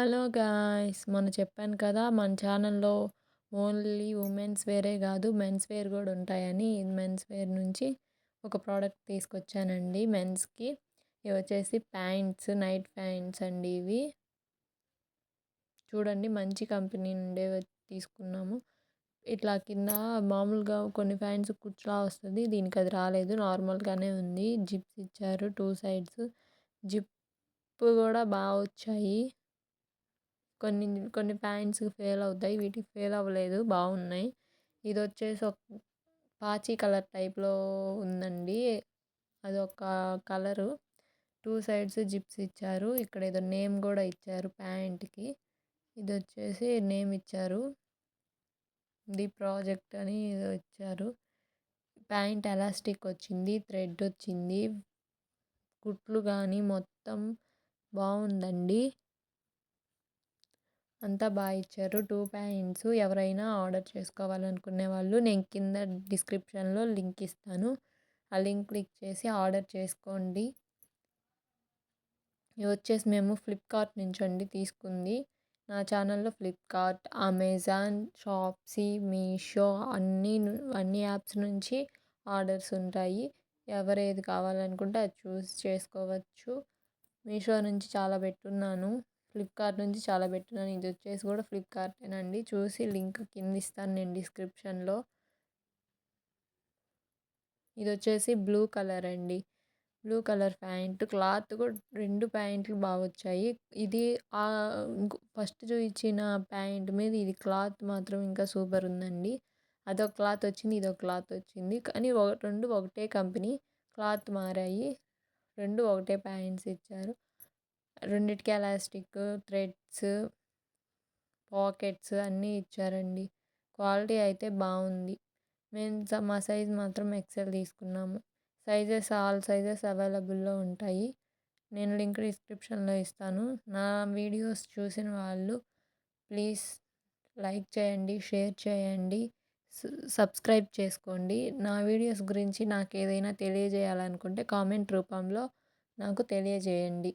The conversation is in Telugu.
Hello guys! మొన్న చెప్పాను కదా! మన ఛానల్‌లో ఓన్లీ ఉమెన్స్ వేరే గాదు, మెన్స్ వేర్ గూడా ఉంటాయని. మెన్స్ వేర్ నుంచి ఒక ప్రోడక్ట్ తీసుకొచ్చానండి మెన్స్‌కి. ఇవొచ్చేసి ప్యాంట్స్, నైట్ ప్యాంట్స్ అండి ఇవి. చూడండి మంచి కంపెనీ నుండే తీసుకున్నాము. ఇట్లా కింద మామూలుగా కొన్ని ప్యాంట్స్ కుచ్చులా వస్తది. దీనికి అది రాలేదు. నార్మల్‌గానే ఉంది. జిప్స్ ఇచ్చారు 2 సైడ్స్. జిప్ గూడా బా వచ్చాయి. కొన్ని కొన్ని ప్యాంట్స్ ఫెయిల్ అవుతాయి. వీటికి ఫెయిల్ అవ్వలేదు. బాగున్నాయి. ఇదొచ్చేసి ఒక పాచి కలర్ టైప్‌లో ఉందండి. అదొక కలరు. 2 సైడ్స్ జిప్స్ ఇచ్చారు. ఇక్కడ ఏదో నేమ్ గూడా ఇచ్చారు ప్యాంట్‌కి. ఇదొచ్చేసి నేమ్ ఇచ్చారు. ది ప్రాజెక్ట్ అని ఏదో ఇచ్చారు. ప్యాంట్ ఎలాస్టిక్ వచ్చింది. థ్రెడ్ వచ్చింది. కుట్లు గానీ మొత్తం బావుందండి. అంతా ఇచ్చారు. 2 ప్యాంట్స్ ఎవరైనా ఆర్డర్ చేసుకోవాలనుకునే వాళ్ళు నేను కింద డిస్క్రిప్షన్‌లో లింక్ ఇస్తాను. ఆ లింక్ క్లిక్ చేసి ఆర్డర్ చేసుకోండి. ఇవి వచ్చేసి మేము ఫ్లిప్‌కార్ట్ నుంచండి తీసుకుంది. నా ఛానల్‌లో ఫ్లిప్‌కార్ట్, అమెజాన్, షాప్సీ, మీషో అన్ని యాప్స్ నుంచి ఆర్డర్స్ ఉంటాయి. ఎవరేది కావాలనుకుంటే అది చూస్ చేసుకోవచ్చు. మీషో నుంచి చాలా పెట్టున్నాను. ఫ్లిప్‌కార్ట్ నుంచి చాలా పెట్టున్నాను. ఇది వచ్చేసి కూడా ఫ్లిప్‌కార్టేనండి. చూసి లింక్ కింద ఇస్తాను నేను డిస్క్రిప్షన్‌లో. ఇదొచ్చేసి బ్లూ కలర్ అండి. Blue colour pant. క్లాత్ కూడా 2 ప్యాంట్లు వచ్చాయి. ఇది ఫస్ట్ చూయించిన ప్యాంట్ మీద ఇది క్లాత్ మాత్రం ఇంకా సూపర్ ఉందండి. అదొక క్లాత్ వచ్చింది. ఇదొక క్లాత్ వచ్చింది. కానీ 2 ఒకటే కంపెనీ. క్లాత్ మారాయి. 2 ఒకటే ప్యాంట్స్ ఇచ్చారు. రెండిటికి ఎలాస్టిక్, థ్రెడ్స్, పాకెట్స్ అన్నీ ఇచ్చారండి. క్వాలిటీ అయితే బావుంది. మా సైజ్ మాత్రం ఎక్సెల్ తీసుకున్నాము. ఆల్ సైజెస్ అవైలబుల్‌లో ఉంటాయి. నేను లింక్ డిస్క్రిప్షన్‌లో ఇస్తాను. నా వీడియోస్ చూసిన వాళ్ళు ప్లీజ్ లైక్ చేయండి, షేర్ చేయండి, సబ్స్క్రైబ్ చేసుకోండి. నా వీడియోస్ గురించి నాకేదైనా తెలియజేయాలనుకుంటే కామెంట్ రూపంలో నాకు తెలియజేయండి.